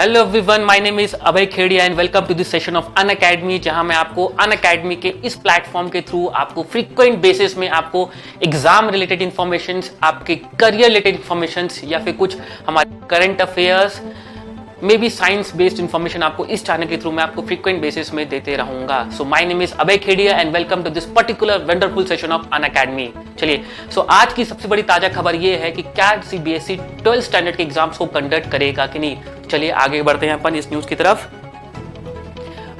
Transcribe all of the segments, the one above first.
Hello everyone, my name is Abhay Khedia and welcome to this session of Unacademy, जहां मैं आपको Unacademy के इस प्लेटफॉर्म के थ्रू आपको फ्रीक्वेंट बेसिस में आपको एग्जाम रिलेटेड इंफॉर्मेशंस, आपके करियर रिलेटेड इंफॉर्मेशंस या फिर कुछ हमारे current affairs may be science based information आपको इस चैनल के थ्रू मैं आपको फ्रीक्वेंट बेसिस में देते रहूंगा। So my name is Abhay Khedia and welcome to this particular wonderful session of Unacademy. चलिए, सो आज की सबसे बड़ी ताजा खबर ये है कि क्या सीबीएसई 12th स्टैंडर्ड के एग्जाम्स को कंडक्ट करेगा कि नहीं। चलिए आगे बढ़ते हैं अपन इस न्यूज की तरफ।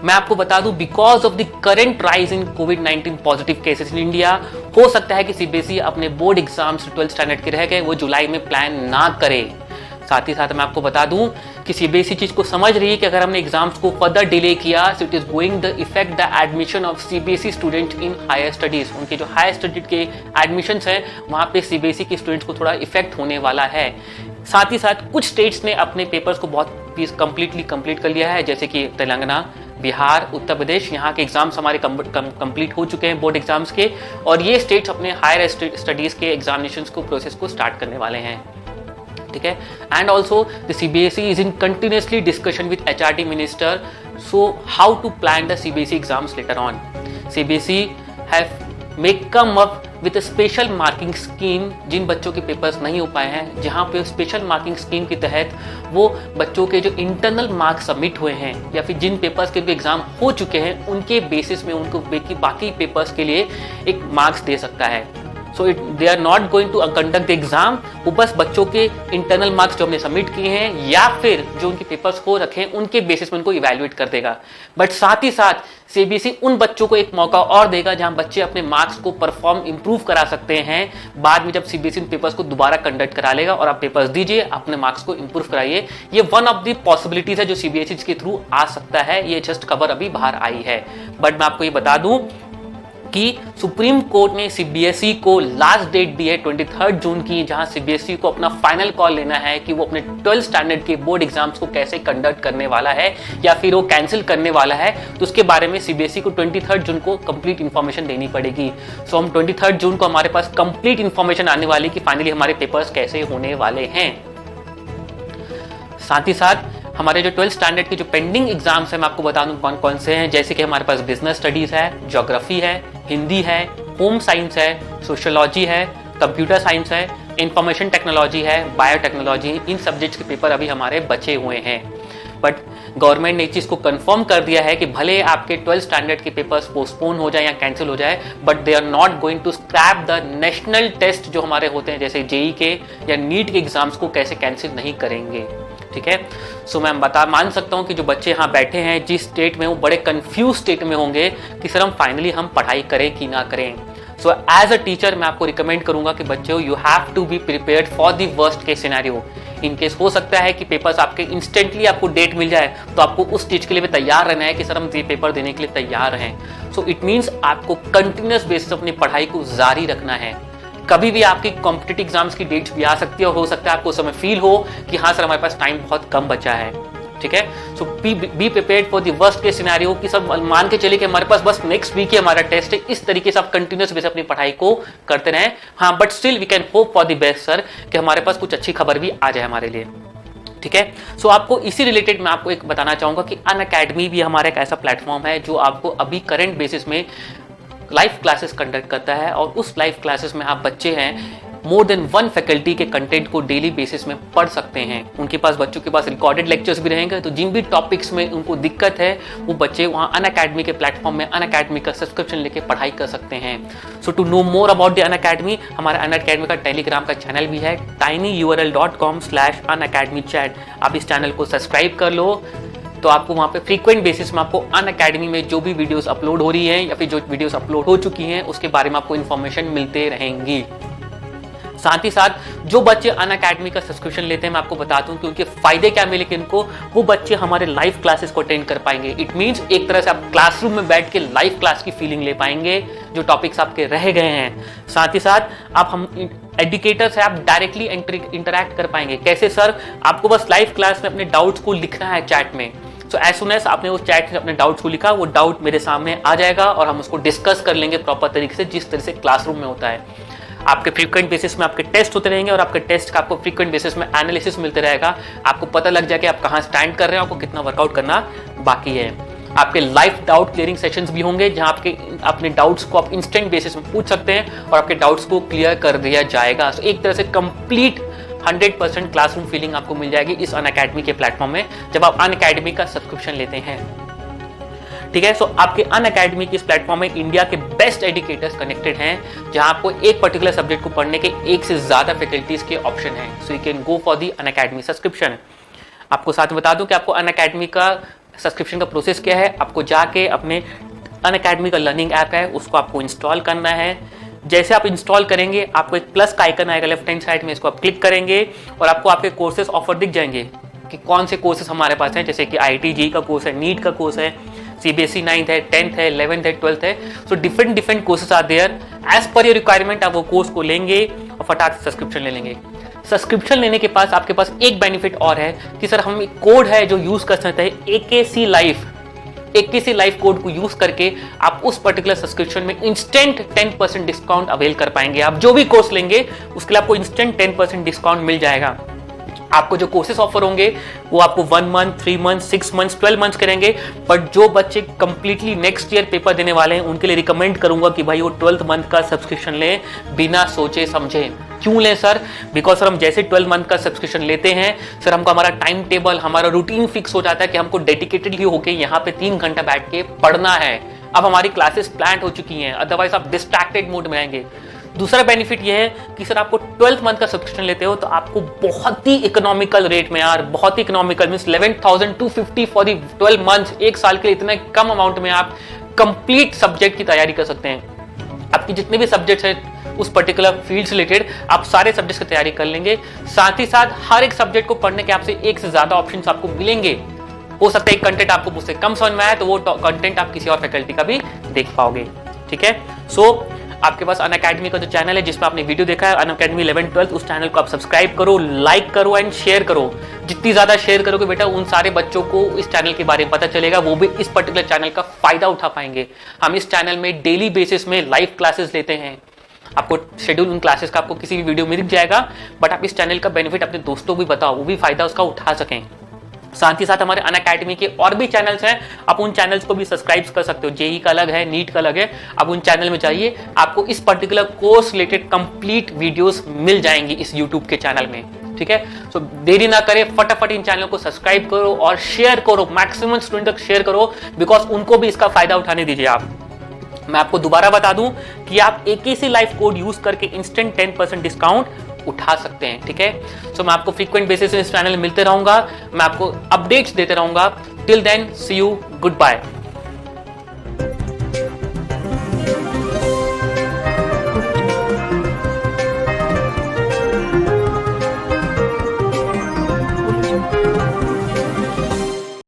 मैं आपको बता दूं, because of the current rise in covid positive cases in India, हो सकता है कि सीबीएसई अपने बोर्ड एग्जाम्स 12th स्टैंडर्ड के रह गए वो जुलाई में प्लान ना करे। साथ ही साथ मैं आपको बता दूं कि सीबीएसई चीज को समझ रही है कि अगर हमने एग्जाम्स को फर्दर डिले किया so it is going the effect the admission of CBSE student in higher studies. उनके जो हायर स्टडीज के एडमिशंस हैं वहां पे सीबीएसई के स्टूडेंट्स को थोड़ा इफेक्ट होने वाला है। साथ ही साथ कुछ स्टेट्स ने अपने पेपर्स को बहुत कंप्लीट कर लिया है, जैसे कि तेलंगाना, बिहार, उत्तर प्रदेश। यहाँ के एग्जाम्स हमारे कंप्लीट हो चुके हैं बोर्ड एग्जाम्स के, और ये स्टेट्स अपने हायर स्टडीज के एग्जामिनेशन को प्रोसेस को स्टार्ट करने वाले हैं। ठीक है, and also the CBSE is in continuously discussion with HRD minister, so how to plan the CBSE exams later on. CBSE have make come up with a special marking scheme. जिन बच्चों के papers नहीं हो पाए हैं, जहां पे special marking scheme के तहत वो बच्चों के जो इंटरनल मार्क्स सबमिट हुए हैं या फिर जिन पेपर्स के भी एग्जाम हो चुके हैं उनके बेसिस में उनको बाकी पेपर्स के लिए एक मार्क्स दे सकता है। So they are not going to conduct the exam, वो बस बच्चों के इंटरनल मार्क्स जो हमने सबमिट किए हैं या फिर जो उनके पेपर्स हो रखे हैं उनके बेसिस में उनको इवैल्यूएट कर देगा। बट साथ ही साथ सीबीएसई उन बच्चों को एक मौका और देगा जहां बच्चे अपने मार्क्स को परफॉर्म इंप्रूव करा सकते हैं बाद में, जब सीबीएसई पेपर्स को दोबारा कंडक्ट करा लेगा और आप पेपर्स दीजिए, अपने मार्क्स को इंप्रूव कराइए। ये वन ऑफ द पॉसिबिलिटीज है जो सीबीएसई के थ्रू आ सकता है। ये जस्ट खबर अभी बाहर आई है, बट मैं आपको ये बता दूं कि सुप्रीम कोर्ट ने सीबीएसई को लास्ट डेट दी है 23 जून की, जहां सीबीएसई को अपना फाइनल कॉल लेना है कि वो अपने 12th स्टैंडर्ड के बोर्ड एग्जाम्स को कैसे कंडक्ट करने वाला है या फिर वो कैंसिल करने वाला है। तो उसके बारे में सीबीएसई को 23 जून को कंप्लीट इंफॉर्मेशन देनी पड़ेगी। सो हम 23 जून को हमारे पास कंप्लीट इंफॉर्मेशन आने वाली कि फाइनली हमारे पेपर्स कैसे होने वाले हैं। साथ ही साथ हमारे जो 12th स्टैंडर्ड के जो पेंडिंग एग्जाम्स हैं मैं आपको बता दूं कौन कौन से हैं, जैसे कि हमारे पास बिजनेस स्टडीज है, ज्योग्राफी है, हिंदी है, होम साइंस है, सोशियोलॉजी है, कंप्यूटर साइंस है, इंफॉर्मेशन टेक्नोलॉजी है, बायोटेक्नोलॉजी। इन सब्जेक्ट्स के पेपर अभी हमारे बचे हुए हैं। बट गवर्नमेंट ने इस चीज को कंफर्म कर दिया है कि भले आपके 12th स्टैंडर्ड के पेपर्स पोस्टपोन हो जाए या कैंसिल हो जाए, but they are not going to scrap the national test जो हमारे होते हैं जैसे जेई के या नीट के एग्जाम्स को कैसे कैंसिल नहीं करेंगे। ठीक है, सो मैं मान सकता हूं कि जो बच्चे यहाँ बैठे हैं जिस स्टेट में, वो बड़े कंफ्यूज स्टेट में होंगे कि सर हम फाइनली हम पढ़ाई करें कि ना करें। सो एज अ टीचर मैं आपको रिकमेंड करूंगा कि बच्चों you have to be prepared for the worst case scenario. In case हो सकता है कि पेपर्स आपके इंस्टेंटली आपको डेट मिल जाए, तो आपको उस चीज के लिए भी तैयार रहना है कि सर हम ये पेपर देने के लिए तैयार हैं। सो इट मीन्स आपको कंटिन्यूस बेसिस अपनी पढ़ाई को जारी रखना है। कभी भी आपकी कॉम्पिटिटिव एग्जाम्स की डेट्स भी आ सकती है और हो सकता है आपको समय फील हो कि हाँ सर हमारे पास टाइम बहुत कम बचा है। ठीक है, so be prepared for the worst case scenario कि सब मान के चले कि हमारे पास बस नेक्स्ट वीक ही हमारा टेस्ट है। इस तरीके से आप कंटिन्यूस बेस अपनी पढ़ाई को करते रहें। हाँ, but still we can hope for the best sir कि हमारे पास कुछ अच्छी खबर भी आ जाए हमारे लिए। ठीक है, सो आपको इसी रिलेटेड मैं आपको एक बताना चाहूंगा कि अनअकैडमी भी हमारा एक ऐसा प्लेटफॉर्म है जो आपको अभी करंट बेसिस में लाइव क्लासेस कंडक्ट करता है, और उस लाइव क्लासेस में आप बच्चे हैं मोर देन 1 फैकल्टी के कंटेंट को डेली बेसिस में पढ़ सकते हैं। उनके पास बच्चों के पास रिकॉर्डेड लेक्चर्स भी रहेंगे, तो जिन भी टॉपिक्स में उनको दिक्कत है वो बच्चे वहाँ अनअकैडमी के प्लेटफॉर्म में अनअकैडमी का सब्सक्रिप्शन लेके पढ़ाई कर सकते हैं। So to know more about the Unacademy, हमारे अनअकैडमी का टेलीग्राम का चैनल भी है tinyurl.com/unacademychat। आप इस चैनल को सब्सक्राइब कर लो, तो आपको वहाँ पे फ्रीक्वेंट बेसिस में आपको अनअकैडमी में जो भी वीडियोस अपलोड हो रही हैं या फिर जो वीडियोस अपलोड हो चुकी हैं उसके बारे में आपको इन्फॉर्मेशन मिलते रहेंगी। साथ ही साथ जो बच्चे अनअकैडमी का सब्सक्रिप्शन लेते हैं मैं आपको बताता हूँ कि उनके फायदे क्या मिले कि उनको वो बच्चे हमारे लाइव क्लासेस को अटेंड कर पाएंगे। इट मीन्स एक तरह से आप क्लासरूम में बैठ के लाइव क्लास की फीलिंग ले पाएंगे जो टॉपिक्स आपके रह गए हैं। साथ ही साथ आप हम एजुकेटर से आप डायरेक्टली इंटरैक्ट कर पाएंगे। कैसे सर, आपको बस लाइव क्लास में अपने डाउट्स को लिखना है चैट में। सो एज सुन एज आपने उस चैट में अपने डाउट्स को लिखा, वो डाउट मेरे सामने आ जाएगा और हम उसको डिस्कस कर लेंगे प्रॉपर तरीके से जिस तरह से क्लासरूम में होता है। आपके फ्रीक्वेंट बेसिस में आपके टेस्ट होते रहेंगे और आपके टेस्ट का आपको फ्रीक्वेंट बेसिस में एनालिसिस मिलते रहेगा। आपको पता लग जाएगा आप कहाँ स्टैंड कर रहे हैं, आपको कितना वर्कआउट करना बाकी है। आपके लाइव डाउट क्लियरिंग सेशंस भी होंगे जहां आपके अपने डाउट्स को आप इंस्टेंट बेसिस में पूछ सकते हैं और आपके डाउट्स को क्लियर कर दिया जाएगा। तो एक तरह से कंप्लीट 100% क्लासरूम फीलिंग आपको मिल जाएगी इस अनअकैडमी के प्लेटफॉर्म में जब आप अनअकैडमी का सब्सक्रिप्शन लेते हैं। ठीक है, सो आपके अनअकैडमी के इस प्लेटफॉर्म में इंडिया के बेस्ट एजुकेटर्स कनेक्टेड हैं जहां आपको एक पर्टिकुलर सब्जेक्ट को पढ़ने के एक से ज्यादा फैकल्टीज के ऑप्शन हैं। So you can go for the Unacademy subscription. आपको साथ में बता दूं कि आपको अनअकैडमी का सब्सक्रिप्शन का प्रोसेस क्या है। आपको जाके अपने अनअकैडमी का लर्निंग ऐप है उसको आपको इंस्टॉल करना है। जैसे आप इंस्टॉल करेंगे आपको एक प्लस का आइकन आएगा लेफ्ट हैंड साइड में, इसको आप क्लिक करेंगे और आपको आपके कोर्सेज ऑफर दिख जाएंगे कि कौन से कोर्सेज हमारे पास हैं, जैसे कि IIT JEE का कोर्स है, नीट का कोर्स है, CBSE 9th है, 10th है, 11th है, 12th है। So different courses are there. As per your requirement आप वो कोर्स को लेंगे और फटाक से सब्सक्रिप्शन ले लेंगे। सब्सक्रिप्शन लेने के पास आपके पास एक बेनिफिट और है कि सर हम एक कोड है जो यूज कर सकते हैं, AKC लाइफ कोड को यूज करके आप उस पर्टिकुलर सब्सक्रिप्शन में इंस्टेंट 10% डिस्काउंट अवेल कर पाएंगे। आप जो भी कोर्स लेंगे उसके लिए आपको इंस्टेंट 10% डिस्काउंट मिल जाएगा। आपको जो कोर्सेज ऑफर होंगे वो आपको 1 मंथ, 3 मंथ, 6 मंथ, 12 मंथ्स करेंगे। बट जो बच्चे कंप्लीटली नेक्स्ट ईयर पेपर देने वाले हैं उनके लिए रिकमेंड करूंगा कि भाई वो 12th मंथ का सब्सक्रिप्शन लें बिना सोचे समझे। क्यों लें सर? बिकॉज सर हम जैसे 12 मंथ का सब्सक्रिप्शन लेते हैं सर हमको हमारा टाइम टेबल, हमारा रूटीन फिक्स हो जाता है कि हमको डेडिकेटेडली होके यहाँ पे 3 घंटा बैठ के पढ़ना है। अब हमारी क्लासेस प्लान हो चुकी हैं, अदरवाइज आप डिस्ट्रैक्टेड मोड में रहेंगे। दूसरा बेनिफिट ये है कि सर आपको 12th मंथ का सब्सक्रिप्शन लेते हो तो आपको बहुत ही इकोनॉमिकल रेट में, यार बहुत ही economical means 11,250 for the 12 months, एक साल के लिए इतने कम अमाउंट में आप कंप्लीट सब्जेक्ट की तैयारी कर सकते हैं। आपकी जितने भी सब्जेक्ट्स हैं उस पर्टिकुलर फील्ड से रिलेटेड आप सारे सब्जेक्ट्स की तैयारी कर लेंगे। साथ ही साथ हर एक सब्जेक्ट को पढ़ने के आपसे एक से ज्यादा ऑप्शंस आपको मिलेंगे। हो सकता है एक कंटेंट आपको मुझसे कम समझ में आए तो वो कंटेंट आप किसी और फैकल्टी का भी देख पाओगे। ठीक है, सो आपके पास अनअकैडमी का जो चैनल है जिसमें आपने वीडियो देखा है अनअकैडमी 11th 12th, उस चैनल को आप सब्सक्राइब करो, लाइक करो एंड शेयर करो। जितनी ज्यादा शेयर करोगे बेटा उन सारे बच्चों को इस चैनल के बारे में पता चलेगा, वो भी इस पर्टिकुलर चैनल का फायदा उठा पाएंगे। हम इस चैनल में डेली बेसिस में लाइव क्लासेस लेते हैं। आपको शेड्यूल उन क्लासेस का आपको किसी भी वीडियो में दिख जाएगा, बट आप इस चैनल का बेनिफिट अपने दोस्तों को भी बताओ, वो भी फायदा उसका उठा सकें। साथ ही साथ हमारे अनअकैडमी के और भी चैनल्स हैं, आप उन चैनल्स को भी सब्सक्राइब कर सकते हो। जेई का अलग है, नीट का अलग है, आप उन चैनल में जाइए, आपको इस particular course related complete videos मिल जाएंगी इस यूट्यूब के चैनल में। ठीक है, सो देरी ना करें, फटाफट इन चैनल को सब्सक्राइब करो और शेयर करो, मैक्सिमम स्टूडेंट तक शेयर करो, बिकॉज उनको भी इसका फायदा उठाने दीजिए। आप मैं आपको दोबारा बता दूं कि आप AKC लाइफ कोड यूज करके इंस्टेंट 10% डिस्काउंट उठा सकते हैं। ठीक है, सो मैं आपको फ्रीक्वेंट बेसिस में इस चैनल में मिलते रहूंगा, मैं आपको अपडेट्स देते रहूंगा। Till then see you, good bye.